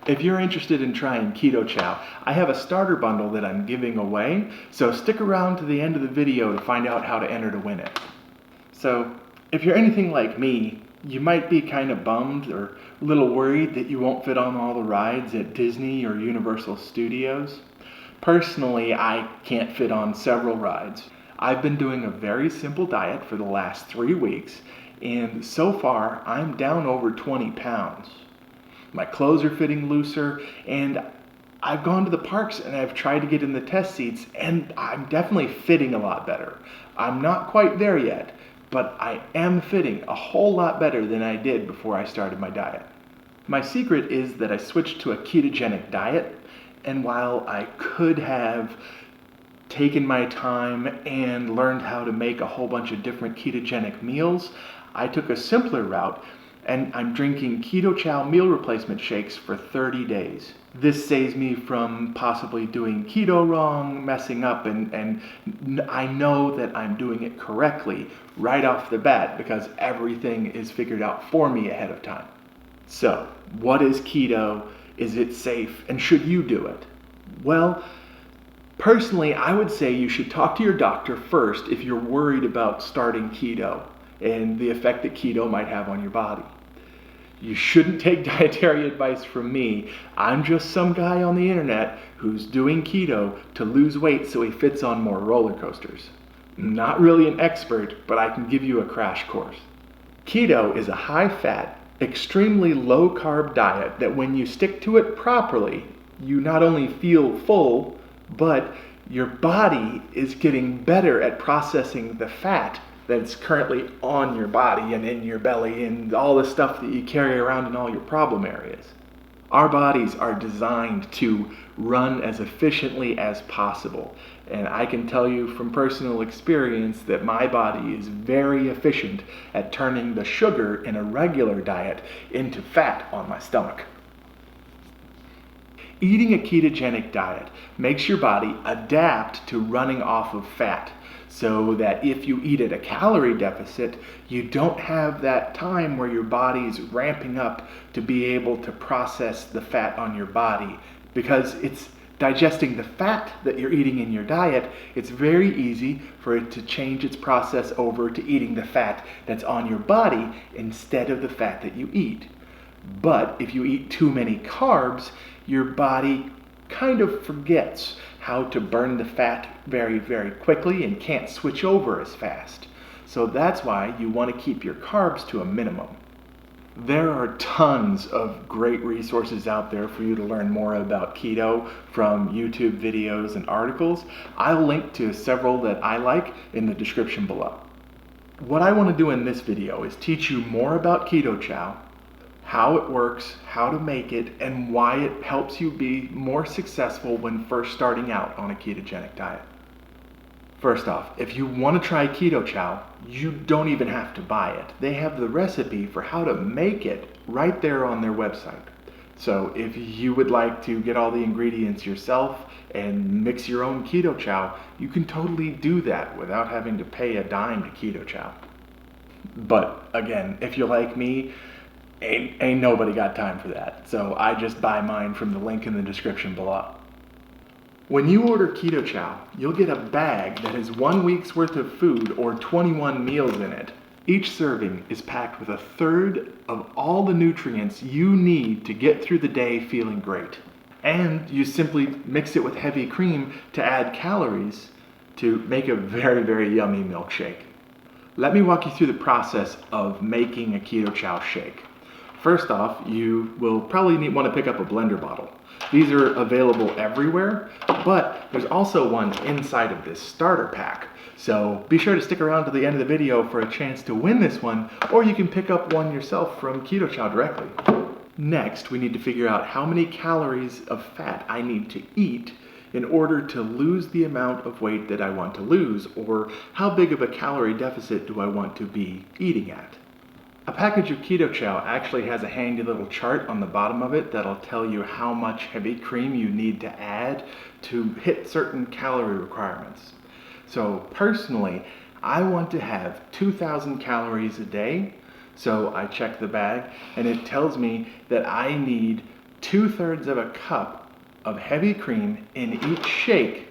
If you're interested in trying Keto Chow, I have a starter bundle that I'm giving away, so stick around to the end of the video to find out how to enter to win it. So, if you're anything like me, you might be kind of bummed or a little worried that you won't fit on all the rides at Disney or Universal Studios. Personally, I can't fit on several rides. I've been doing a very simple diet for the last 3 weeks, and so far I'm down over 20 pounds. My clothes are fitting looser, and I've gone to the parks and I've tried to get in the test seats, and I'm definitely fitting a lot better. I'm not quite there yet, but I am fitting a whole lot better than I did before I started my diet. My secret is that I switched to a ketogenic diet, and while I could have taken my time and learned how to make a whole bunch of different ketogenic meals, I took a simpler route, and I'm drinking Keto Chow meal replacement shakes for 30 days. This saves me from possibly doing keto wrong, messing up, and I know that I'm doing it correctly right off the bat because everything is figured out for me ahead of time. So, what is keto? Is it safe? And should you do it? Well, personally, I would say you should talk to your doctor first if you're worried about starting keto and the effect that keto might have on your body. You shouldn't take dietary advice from me. I'm just some guy on the internet who's doing keto to lose weight so he fits on more roller coasters. I'm not really an expert, but I can give you a crash course. Keto is a high-fat, extremely low-carb diet that when you stick to it properly, you not only feel full, but your body is getting better at processing the fat that's currently on your body and in your belly and all the stuff that you carry around in all your problem areas. Our bodies are designed to run as efficiently as possible. And I can tell you from personal experience that my body is very efficient at turning the sugar in a regular diet into fat on my stomach. Eating a ketogenic diet makes your body adapt to running off of fat, so that if you eat at a calorie deficit, you don't have that time where your body's ramping up to be able to process the fat on your body. Because it's digesting the fat that you're eating in your diet, it's very easy for it to change its process over to eating the fat that's on your body instead of the fat that you eat. But if you eat too many carbs, your body kind of forgets how to burn the fat very, very quickly and can't switch over as fast. So that's why you want to keep your carbs to a minimum. There are tons of great resources out there for you to learn more about keto from YouTube videos and articles. I'll link to several that I like in the description below. What I want to do in this video is teach you more about Keto Chow, how it works, how to make it, and why it helps you be more successful when first starting out on a ketogenic diet. First off, if you want to try Keto Chow, you don't even have to buy it. They have the recipe for how to make it right there on their website. So if you would like to get all the ingredients yourself and mix your own Keto Chow, you can totally do that without having to pay a dime to Keto Chow. But again, if you're like me, ain't nobody got time for that. So I just buy mine from the link in the description below. When you order Keto Chow, you'll get a bag that has 1 week's worth of food or 21 meals in it. Each serving is packed with 1/3 of all the nutrients you need to get through the day feeling great. And you simply mix it with heavy cream to add calories to make a very, very yummy milkshake. Let me walk you through the process of making a Keto Chow shake. First off, you will probably want to pick up a blender bottle. These are available everywhere, but there's also one inside of this starter pack. So be sure to stick around to the end of the video for a chance to win this one, or you can pick up one yourself from Keto Chow directly. Next, we need to figure out how many calories of fat I need to eat in order to lose the amount of weight that I want to lose, or how big of a calorie deficit do I want to be eating at. A package of Keto Chow actually has a handy little chart on the bottom of it that'll tell you how much heavy cream you need to add to hit certain calorie requirements. So personally, I want to have 2,000 calories a day, so I check the bag and it tells me that I need 2/3 of a cup of heavy cream in each shake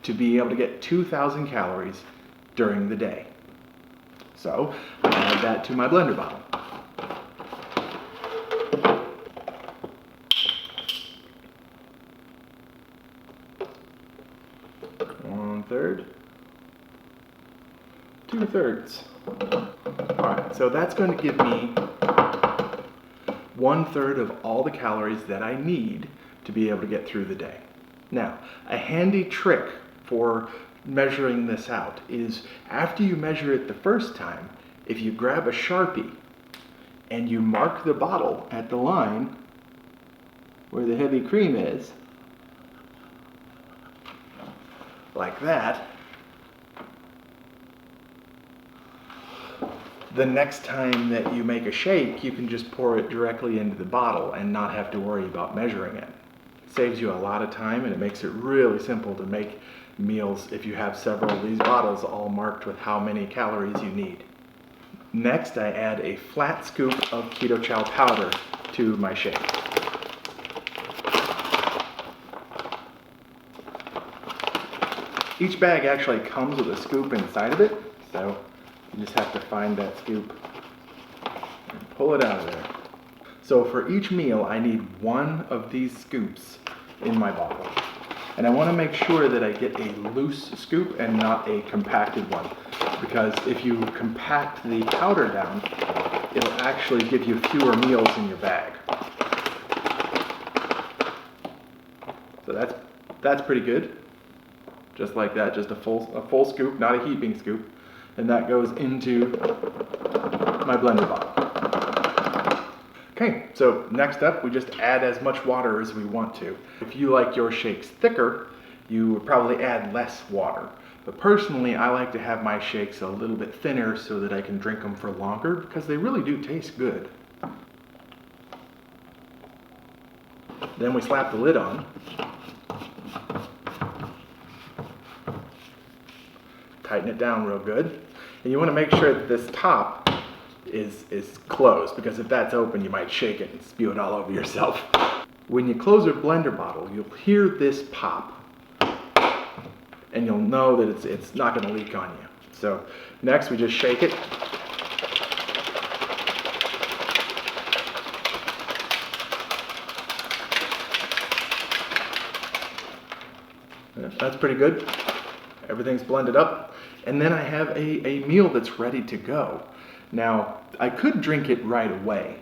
to be able to get 2,000 calories during the day. So I add that to my blender bottle. One-third, 2/3. All right, so that's going to give me 1/3 of all the calories that I need to be able to get through the day. Now, a handy trick for measuring this out is after you measure it the first time, if you grab a Sharpie and you mark the bottle at the line where the heavy cream is, like that, the next time that you make a shake, you can just pour it directly into the bottle and not have to worry about measuring it. It saves you a lot of time, and it makes it really simple to make meals if you have several of these bottles all marked with how many calories you need. Next, I add a flat scoop of Keto Chow powder to my shake. Each bag actually comes with a scoop inside of it, so you just have to find that scoop and pull it out of there. So for each meal, I need one of these scoops in my bottle. And I want to make sure that I get a loose scoop and not a compacted one, because if you compact the powder down, it'll actually give you fewer meals in your bag. So that's pretty good. Just like that, just a full scoop, not a heaping scoop. And that goes into my blender bottle. Okay, so next up, we just add as much water as we want to. If you like your shakes thicker, you would probably add less water. But personally, I like to have my shakes a little bit thinner so that I can drink them for longer, because they really do taste good. Then we slap the lid on. Tighten it down real good. And you want to make sure that this top is closed, because if that's open, you might shake it and spew it all over yourself. When you close your blender bottle, you'll hear this pop, and you'll know that it's not going to leak on you. So next, we just shake it. That's pretty good. Everything's blended up. And then I have a meal that's ready to go. Now, I could drink it right away,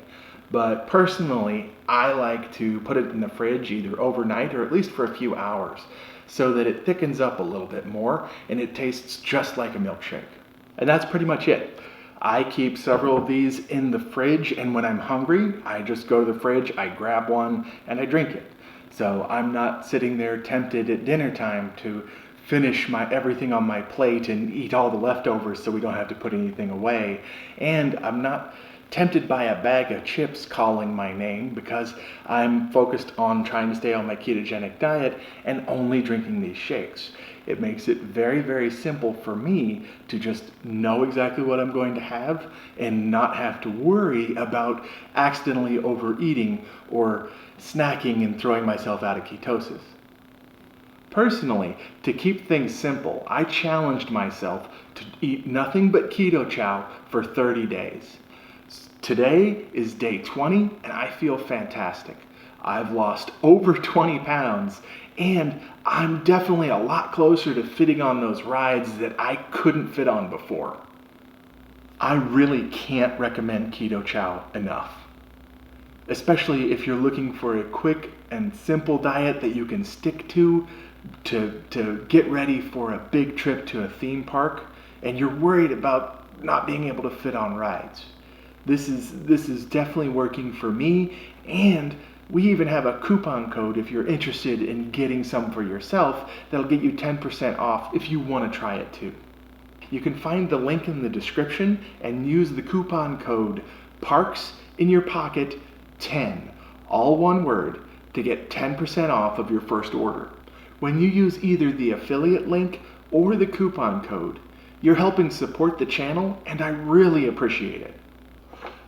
but personally, I like to put it in the fridge either overnight or at least for a few hours so that it thickens up a little bit more and it tastes just like a milkshake. And that's pretty much it. I keep several of these in the fridge, and when I'm hungry, I just go to the fridge, I grab one, and I drink it. So I'm not sitting there tempted at dinner time to finish everything on my plate and eat all the leftovers so we don't have to put anything away. And I'm not tempted by a bag of chips calling my name, because I'm focused on trying to stay on my ketogenic diet and only drinking these shakes. It makes it very, very simple for me to just know exactly what I'm going to have and not have to worry about accidentally overeating or snacking and throwing myself out of ketosis. Personally, to keep things simple, I challenged myself to eat nothing but Keto Chow for 30 days. Today is day 20, and I feel fantastic. I've lost over 20 pounds, and I'm definitely a lot closer to fitting on those rides that I couldn't fit on before. I really can't recommend Keto Chow enough, especially if you're looking for a quick and simple diet that you can stick to get ready for a big trip to a theme park, and you're worried about not being able to fit on rides. This is definitely working for me, and we even have a coupon code if you're interested in getting some for yourself that'll get you 10% off if you want to try it too. You can find the link in the description and use the coupon code parksinyourpocket10, all one word, to get 10% off of your first order. When you use either the affiliate link or the coupon code, you're helping support the channel, and I really appreciate it.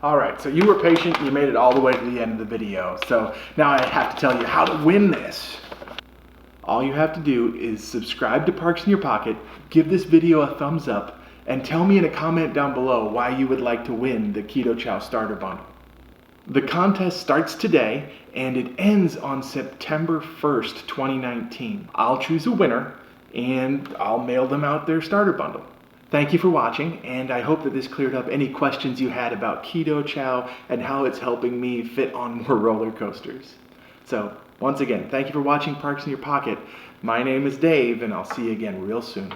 Alright, so you were patient, you made it all the way to the end of the video. So now I have to tell you how to win this. All you have to do is subscribe to Parks in Your Pocket, give this video a thumbs up, and tell me in a comment down below why you would like to win the Keto Chow Starter Bundle. The contest starts today and it ends on September 1st, 2019. I'll choose a winner and I'll mail them out their starter bundle. Thank you for watching, and I hope that this cleared up any questions you had about Keto Chow and how it's helping me fit on more roller coasters. So, once again, thank you for watching Parks in Your Pocket. My name is Dave, and I'll see you again real soon.